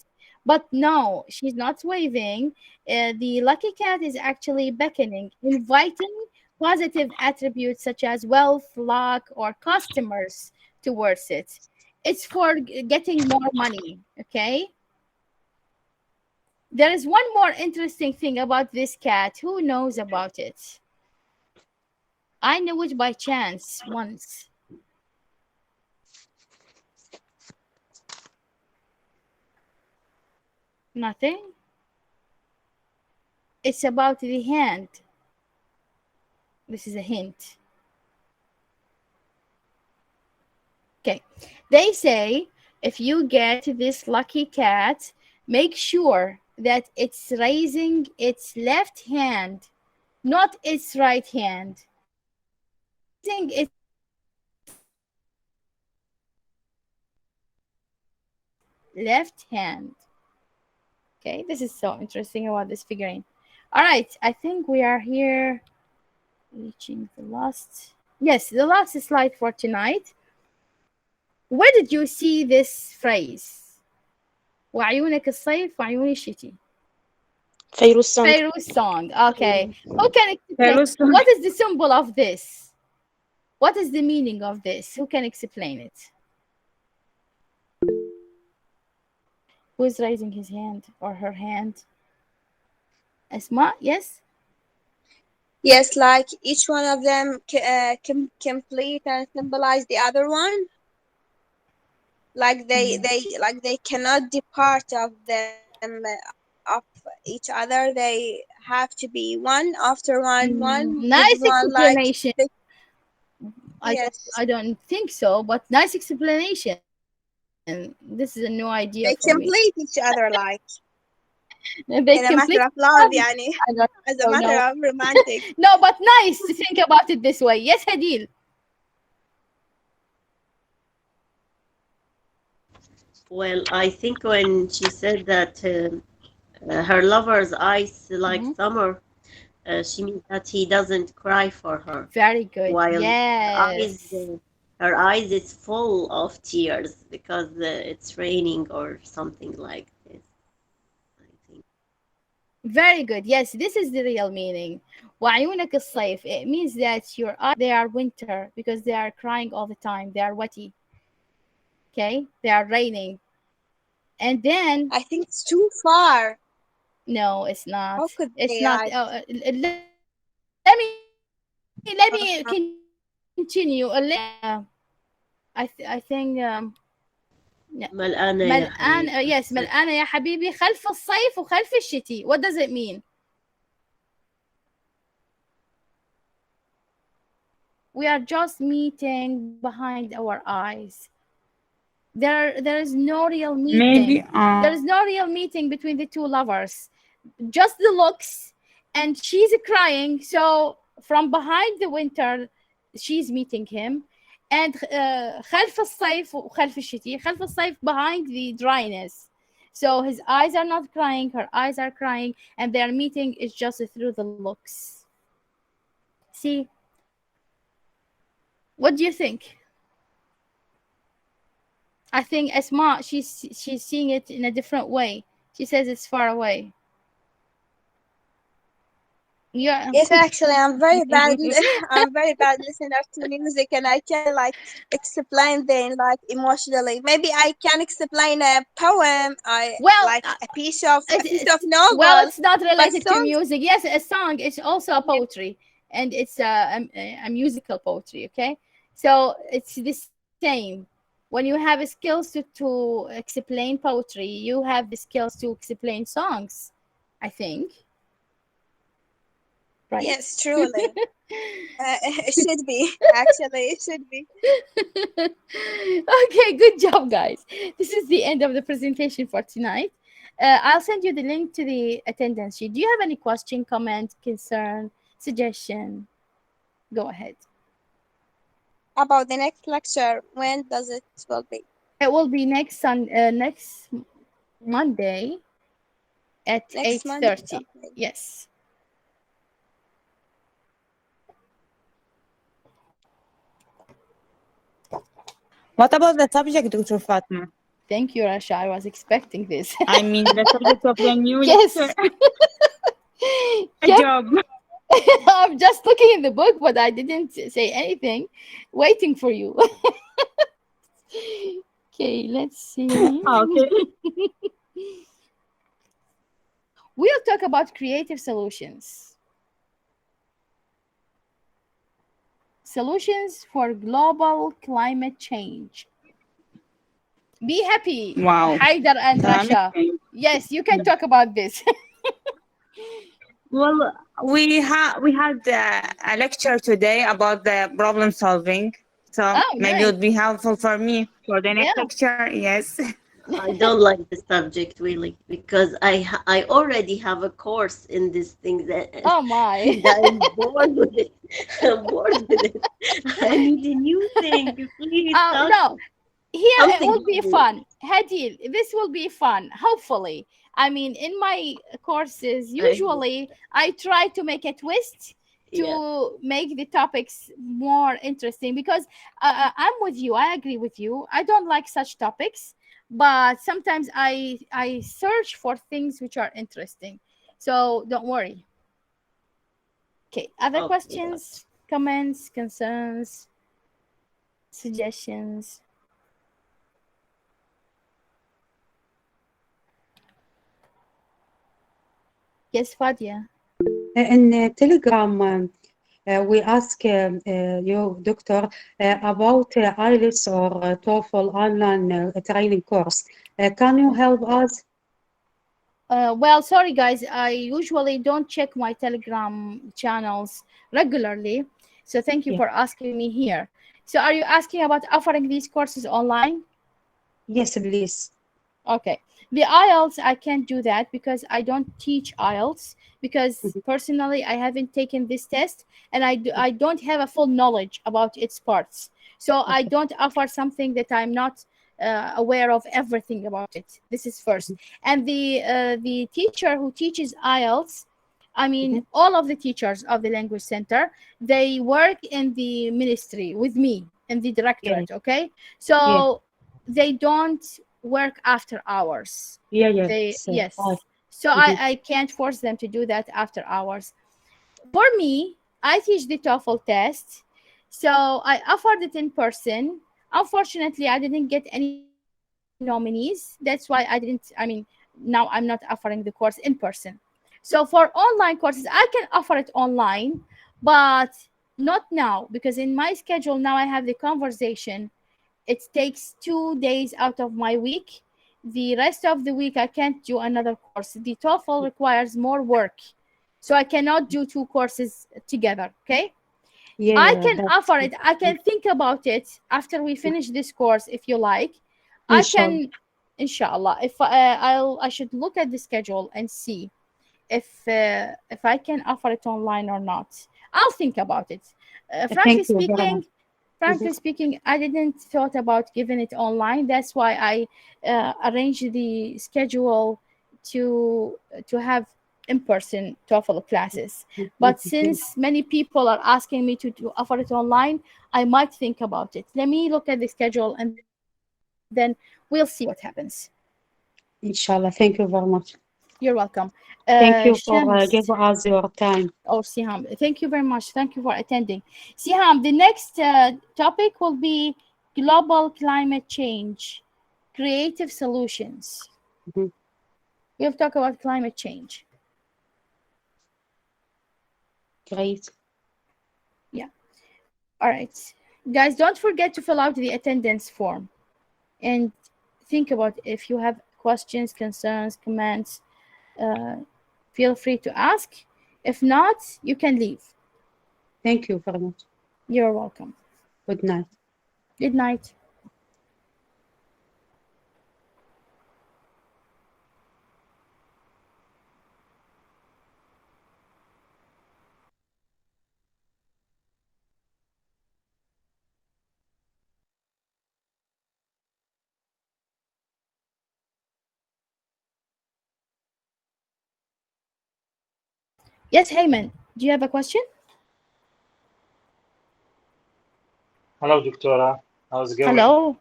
but no, she's not waving. The lucky cat is actually beckoning, inviting positive attributes such as wealth, luck, or customers towards it. It's for getting more money. Okay. There is one more interesting thing about this cat. Who knows about it? I knew it by chance once. Nothing? It's about the hand. This is a hint. Okay. They say if you get this lucky cat, make sure that it's raising its left hand, not its right hand. Raising its left hand. Okay, this is so interesting about this figurine. All right, I think we are here reaching the last. Yes, the last slide for tonight. Where did you see this phrase? وعيونك الصيف وعيوني الشتي. فيروز song. Fairuz song. Okay. Who can explain? Fairuz song. What is the symbol of this? What is the meaning of this? Who can explain it? Who is raising his hand or her hand? Asma, yes? Yes, like each one of them complete and symbolize the other one. Like they cannot depart of them of each other. They have to be one after one, one with Nice one. Like explanation. yes, I don't think so, but nice explanation. This is a new idea they for me. complete each other like They in a complete matter of love, I يعني, don't as a matter know. of romantic. No, but nice to think about it this way. Yes, Hadil. Well, I think when she said that her lover's eyes like summer, she means that he doesn't cry for her, Very good. while Yes. her eyes is full of tears because it's raining or something like this. I think. Very good. Yes, this is the real meaning. وعيونك الصيف. It means that your eyes, they are winter because they are crying all the time. They are wetty. Okay? They are raining. And then I think it's too far. no, it's not. How could It's they not. like Let me continue. I think ملقانة يا ملقان. حبيبي. Yes, ملقانة يا حبيبي خلف الصيف وخلف الشتي. What does it mean? We are just meeting behind our eyes. There is no real meeting. Maybe There is no real meeting between the two lovers. Just the looks, and she's crying. So from behind the winter, she's meeting him. And خلف الصيف وخلف الشتي. خلف الصيف behind the dryness. So his eyes are not crying, her eyes are crying, and their meeting is just through the looks. See? What do you think? I think Asma, she's seeing it in a different way. She says it's far away. Yeah. yes, actually, I'm very bad. I'm very bad listener to music, and I can like explain them like emotionally. Maybe I can explain a poem. Well, like a piece of novel. well, it's not related to songs- music. Yes, a song is also a poetry, and it's a musical poetry. Okay, so it's the same. When you have skills to explain poetry, you have the skills to explain songs. I think. Right. Yes, truly. It should be. Actually, it should be. Okay, good job, guys. This is the end of the presentation for tonight. I'll send you the link to the attendance sheet. Do you have any question, comment, concern, suggestion? Go ahead. about the next lecture. When does it will be? It will be next Monday at Next Monday. 8:30. Okay. Yes. What about the subject, Dr. Fatma? Thank you, Rasha. I was expecting this. I mean, the subject of the new Yes. lecture. A Yep. job. I'm just looking in the book, but I didn't say anything. Waiting for you. Okay, let's see. Okay. We'll talk about creative solutions. Solutions for global climate change. Be happy, Wow. Haidar and Climate Rasha. change. Yes, you can talk about this. Well, we had a lecture today about the problem solving. So Oh, maybe it nice. would be helpful for me for the next Yeah. lecture. Yes. I don't like the subject really because I already have a course in this thing that Oh my. and I'm bored with it. I'm bored with it. I need a new thing. Please talk No, here it something will be new. fun. Hadil, this will be fun, hopefully. I mean, in my courses, I hope. usually I try to make a twist Yeah. to make the topics more interesting because I'm with you. I agree with you. I don't like such topics, but sometimes I search for things which are interesting. So don't worry. Okay, other Okay. questions, comments, concerns, suggestions? Yes, Fadia. In Telegram, we ask you, Doctor, about IELTS or TOEFL online training course. Can you help us? Well, sorry guys, I usually don't check my Telegram channels regularly. So thank you Yeah. for asking me here. So are you asking about offering these courses online? Yes, please. Okay. The IELTS, I can't do that because I don't teach IELTS because Mhm. personally I haven't taken this test and I don't have a full knowledge about its parts. So I Okay. don't offer something that I'm not aware of everything about it. This is first. And the teacher who teaches IELTS, I mean, Mhm. all of the teachers of the language center, they work in the ministry with me in the Yeah. directorate. Okay, Yeah. so they don't work after hours. Yeah. Yeah. They, So, yes, so mhm. I can't force them to do that after hours. For me, I teach the TOEFL test, so I offered it in person. Unfortunately, I didn't get any nominees. That's why now I'm not offering the course in person. So for online courses, I can offer it online, but not now because in my schedule now I have the conversation. It takes 2 days out of my week. The rest of the week, I can't do another course. The TOEFL requires more work. So I cannot do two courses together. Okay. Yeah. I Yeah. can offer it. I can think about it after we finish this course if you like. I Inshallah. can, inshallah, if I should look at the schedule and see if I can offer it online or not. I'll think about it. Frankly Thank you very much. speaking, Mhm. frankly speaking, I didn't thought about giving it online. That's why I arranged the schedule to have in-person TOEFL classes. But Yeah. since many people are asking me to offer it online, I might think about it. Let me look at the schedule and then we'll see what happens. Inshallah. Thank you very much. You're welcome. Thank you for Shams giving us your time. or Siham, thank you very much. Thank you for attending. Siham, the next topic will be global climate change, creative solutions. Mhm. We'll talk about climate change. Great. Yeah. All right. Guys, don't forget to fill out the attendance form and think about if you have questions, concerns, comments. Uh, feel free to ask. If not, you can leave. Thank you very much. You're welcome. Good night. Good night. Yes, Heyman, do you have a question? Hello, Doctora. How's it going? Hello,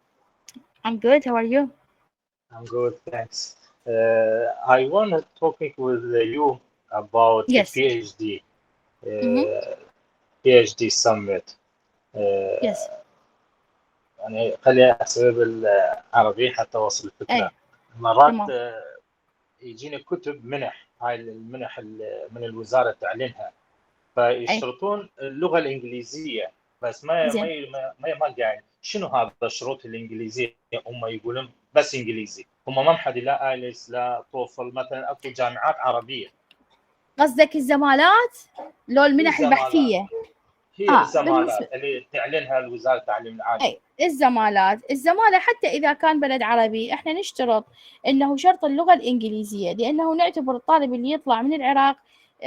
I'm good. How are you? I'm good, thanks. I want to talk with you about the Yes. PhD, Mm-hmm. PhD summit. Uh, Yes. يعني خليها أحسبها بالعربي حتى أوصل الفكرة. أي. مرات تمام. يجينا كتب منح، هاي المنح من الوزارة تعلنها، فيشترطون اللغة الإنجليزية، بس ما زين. ما قاعد شنو هذا الشروط الإنجليزية؟ هم يقولون بس إنجليزي، هم ما محد لا آيلتس لا توفل مثلا، أكو جامعات عربية. قصدك الزمالات لو المنح البحثية؟ هي الزمالات بالنسبة اللي تعلنها وزارة التعليم العالي. أي الزمالة حتى إذا كان بلد عربي إحنا نشترط إنه شرط اللغة الإنجليزية، لأنه نعتبر الطالب اللي يطلع من العراق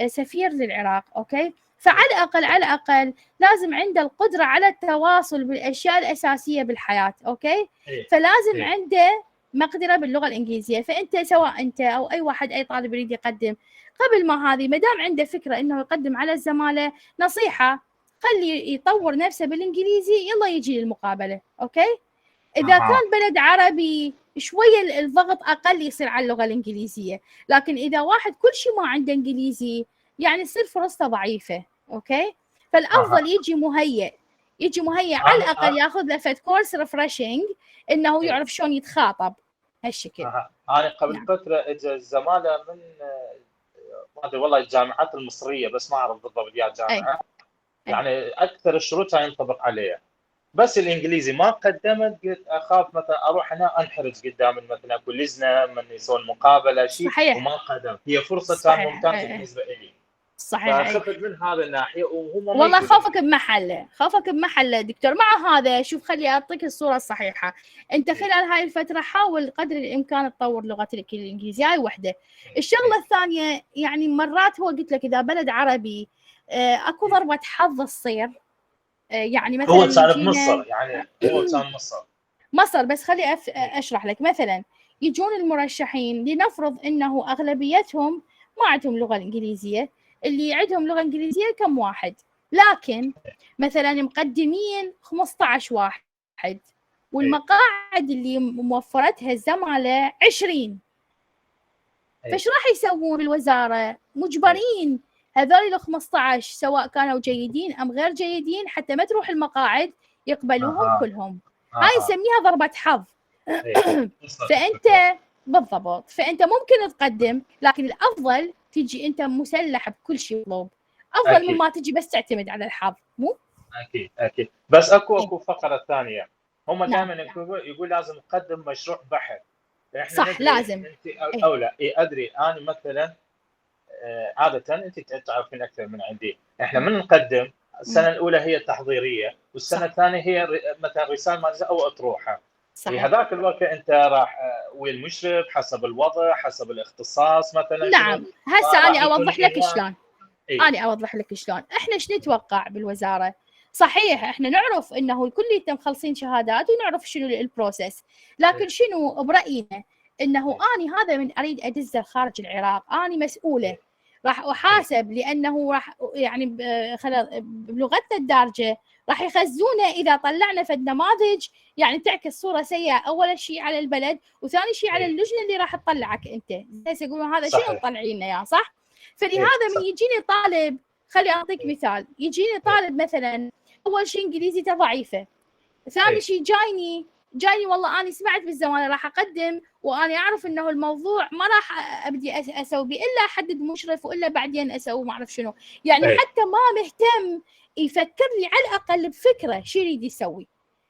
سفير للعراق. أوكي، فعلى الأقل لازم عنده القدرة على التواصل بالأشياء الأساسية بالحياة. أوكي، فلازم عنده مقدرة باللغة الإنجليزية. فأنت سواء أنت أو أي واحد أي طالب يريد يقدم قبل ما هذه، مدام عنده فكرة إنه يقدم على الزمالة، نصيحة خلي يطور نفسه بالإنجليزي، يلا يجي للمقابلة. أوكي، إذا كان بلد عربي شوية الضغط أقل يصير على اللغة الإنجليزية، لكن إذا واحد كل شيء ما عنده إنجليزي يعني تصير فرصته ضعيفة. أوكي، فالأفضل يجي مهيئ على الأقل ياخذ له فد كورس ريفرشنج إنه يعرف شلون يتخاطب هالشكل. أنا قبل فترة إجا الزمالة من ما أدري والله الجامعات المصرية، بس ما أعرف بالضبط يا جامعة. يعني أكثر الشروط ينطبق عليها، بس الإنجليزي ما قدمت. قلت أخاف مثلا أروح هنا أنحرج قدام مثلا أكو لجنة من يسوون مقابلة شيء وما قدم. هي فرصة كان ممتازة بالنسبة لي. صحيح. فخفت من هذه الناحية، وهم والله خوفك بمحله دكتور. مع هذا شوف، خلي أعطيك الصورة الصحيحة. أنت خلال هاي الفترة حاول قدر الإمكان تطور لغتك الإنجليزية، هاي وحدة. الشغلة الثانية يعني مرات هو قلت لك إذا بلد عربي أكو ضربة حظ تصير. يعني مثلا هو كان بمصر، يعني هو كان مصر بس خلي أشرح لك. مثلا يجون المرشحين، لنفرض أنه أغلبيتهم ما عندهم لغة إنجليزية، اللي عندهم لغة إنجليزية كم واحد، لكن مثلا مقدمين 15 واحد والمقاعد اللي موفرتها الزمالة 20. فايش راح يسوون بالوزارة؟ مجبرين هذول ال 15 سواء كانوا جيدين أم غير جيدين حتى ما تروح المقاعد يقبلوهم كلهم. هاي نسميها ضربة حظ. فأنت بالضبط، فأنت ممكن تقدم، لكن الأفضل تجي أنت مسلح بكل شيء مطلوب، أفضل مما تجي بس تعتمد على الحظ. مو أكيد. بس أكو فقرة ثانية، هم دائما يقول لازم نقدم مشروع بحث. احنا صح، لازم. انت او لا ادري انا مثلا عاده انت تعرفين اكثر من عندي. احنا من نقدم السنه الاولى هي تحضيريه، والسنه الثانيه هي مثلا رساله ماجستير او اطروحه. في هذاك الوقت انت راح ويا المشرف حسب الوضع حسب الاختصاص مثلا. نعم، هسه انا اوضح لك شلون. انا اوضح لك شلون. احنا شنو نتوقع بالوزاره؟ صحيح احنا نعرف انه كليتنا مخلصين شهادات ونعرف شنو البروسيس، لكن شنو براينا انه اني هذا من اريد ادزه خارج العراق، اني مسؤوله راح احاسب، لانه راح يعني بلغتنا الدارجه راح يخزونه اذا طلعنا فد نماذج يعني تعكس صوره سيئه، اول شيء على البلد وثاني شيء على اللجنه اللي راح تطلعك انت. زي يقولون هذا شنو تطلعينه يا صح؟ فلهذا من يجيني طالب، خلي اعطيك مثال، يجيني طالب مثلا اول شيء انجليزيته ضعيفه، ثاني شيء جايني والله انا سمعت بالزمانه راح اقدم وانا اعرف انه الموضوع ما راح ابدي اسوي به الا احدد مشرف والا بعدين اسوي ما اعرف شنو، يعني حتى ما مهتم يفكر لي على الاقل بفكره شو يريد يسوي.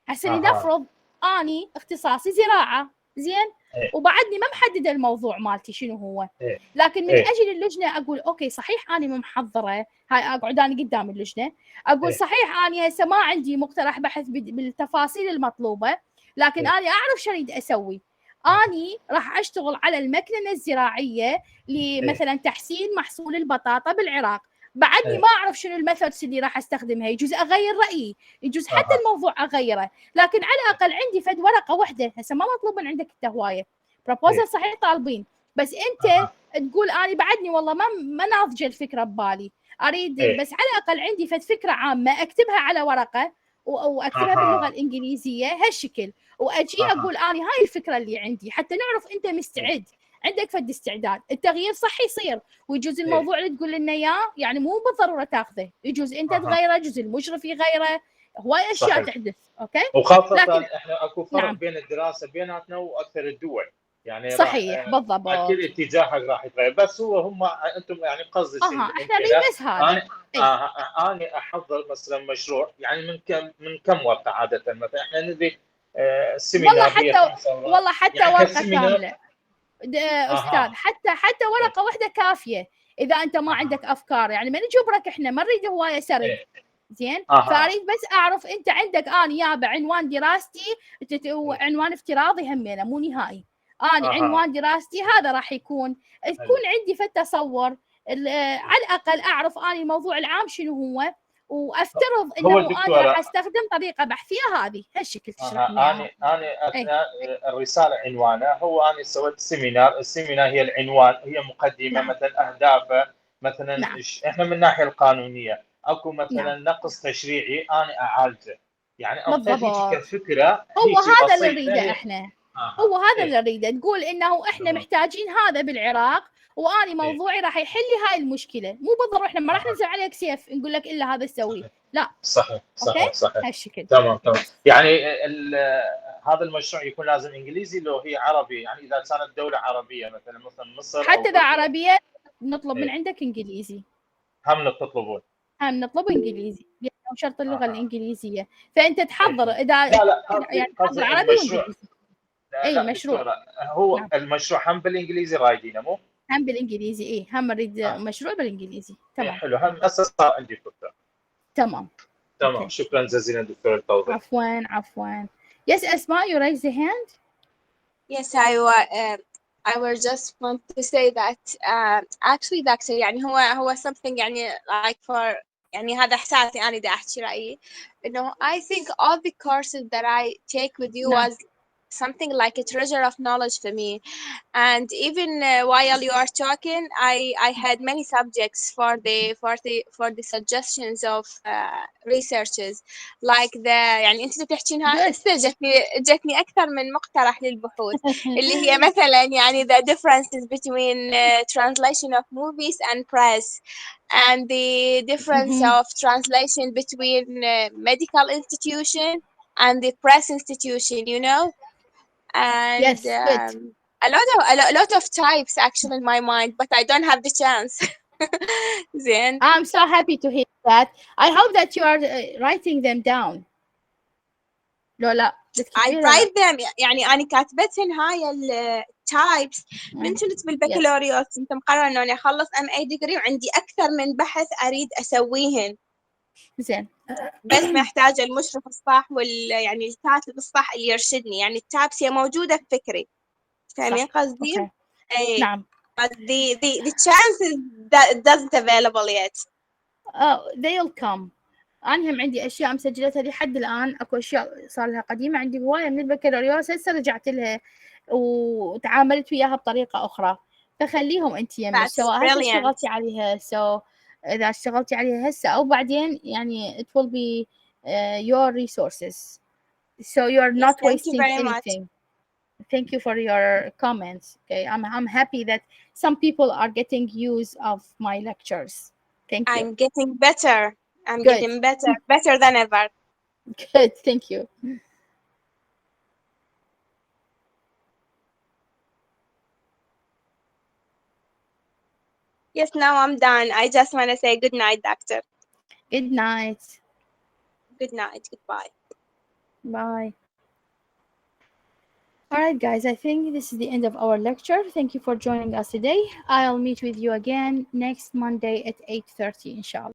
هسه لنفرض اني اختصاصي زراعه زين، وبعدني ما محدده الموضوع مالتي شنو هو، لكن من اجل اللجنه اقول اوكي صحيح اني ما محضره، هاي اقعد انا قدام اللجنه اقول صحيح اني هسه ما عندي مقترح بحث بالتفاصيل المطلوبه، لكن اني اعرف شو اريد اسوي. اني راح اشتغل على المكننه الزراعيه لمثلا تحسين محصول البطاطا بالعراق، بعدني ما اعرف شنو الميثودز اللي راح استخدمها، يجوز اغير رايي، يجوز حتى الموضوع اغيره، لكن على الاقل عندي فد ورقه واحده. هسه ما مطلوب من عندك انت هوايه بروبوزل، صحيح طالبين، بس انت تقول أنا بعدني والله ما ناضجة الفكرة ببالي، أريد بس على الأقل عندي فكرة عامة أكتبها على ورقة وأكتبها باللغة الإنجليزية هالشكل، وأجي أقول أنا هاي الفكرة اللي عندي، حتى نعرف أنت مستعد، عندك فد استعداد. التغيير صح يصير، ويجوز الموضوع اللي تقول لنا إياه يعني مو بالضرورة تاخذه، يجوز أنت تغيره، يجوز المشرف يغيره، هواي أشياء تحدث. أوكي، وخاصة لكن احنا اكو فرق بين الدراسة بيناتنا واكثر الدول، يعني صحيح بالضبط، اكيد اتجاهك راح يتغير، بس هم انتم يعني قصدي احنا نريد بس هذا. انا احضر مثلا مشروع يعني من كم ورقه عاده، مثلا احنا نريد السيمينار هي 5 ورقات، والله حتى يعني ورقه كامله استاذ، حتى ورقه واحده كافيه اذا انت ما عندك افكار، يعني ما نجبرك، احنا ما نريد هوايه سرد. زين، فاريد بس اعرف انت عندك اني يابا عنوان دراستي عنوان افتراضي همينه مو نهائي، اني عنوان دراستي هذا راح يكون عندي في التصور على الاقل اعرف اني الموضوع العام شنو هو، وافترض انه انا راح استخدم طريقه بحثيه هذه هالشكل تشرح لي. انا اثناء الرساله عنوانها هو انا سويت سيمينار، السيمينار هي العنوان، هي مقدمه مثلا اهدافه مثلا احنا من الناحيه القانونيه اكو مثلا نقص تشريعي انا اعالجه، يعني اعطيك كفكره هو هذا اللي نريده احنا. هو هذا اللي نريده، تقول انه احنا محتاجين هذا بالعراق، واني موضوعي راح يحل لي هاي المشكله، مو بالضروره احنا ما راح ننزل عليك سيف نقول لك الا هذا تسوي، لا. صحيح هالشكل تمام. يعني هذا المشروع يكون لازم انجليزي لو هي عربي، يعني اذا كانت دوله عربيه مثلا مصر حتى اذا عربيه نطلب من عندك انجليزي، هم تطلبون، هم نطلب انجليزي لانه شرط اللغه الانجليزيه، فانت تحضر اذا لا يعني تحضر عربي وانجليزي. اي المشروع هو المشروع هم بالانجليزي رايدينه مو؟ هم بالانجليزي، اي هم نريد مشروع بالانجليزي. تمام، حلو، هم هسه صار عندي فكره. تمام شكرا جزيلا دكتور التوضيح. عفوا. Yes, Asma, you raise the hand. Yes, I will just want to say that actually doctor يعني هو something يعني like for يعني هذا إحساسي أنا دا أحكي رأيي إنه I think all the courses that I take with you was something like a treasure of knowledge for me, and even while you are talking I had many subjects for the suggestions of researches like the يعني انت بتحكينها هسه جتني اكثر من مقترح للبحوث اللي هي مثلا يعني the differences between translation of movies and press, and the difference of translation between medical institution and the press institution, you know. And yes, a lot of types actually in my mind, but I don't have the chance. Then I'm so happy to hear that. I hope that you are writing them down. لا I write them يعني أنا كاتبتهن هاي التايبس من كنت بالبكالوريوس، كنت مقررة إنه أنا أخلص MA degree وعندي أكثر من بحث أريد أسويهن. زين، بس محتاجة المشرف الصح يعني الكاتب الصح اللي يرشدني، يعني التابس هي موجودة بفكري، فاهمين قصدي؟ أي. نعم. But the chances that doesn't available yet. They'll come. أنا هم عندي أشياء مسجلتها لحد الآن، أكو أشياء صار لها قديمة عندي هواية من البكالوريوس، هسه رجعت لها وتعاملت وياها بطريقة أخرى، فخليهم أنت يمك سواء هسه اشتغلتي عليها إذا اشتغلتي عليها هسه أو بعدين يعني it will be your resources, so you're not wasting anything. Thank you for your comments. Okay, I'm happy that some people are getting use of my lectures. Thank you. I'm getting better. I'm getting better than ever. Good, thank you. Yes, now I'm done. I just want to say good night, doctor. Good night. Good night. Goodbye. Bye. All right, guys, I think this is the end of our lecture. Thank you for joining us today. I'll meet with you again next Monday at 8:30, inshallah.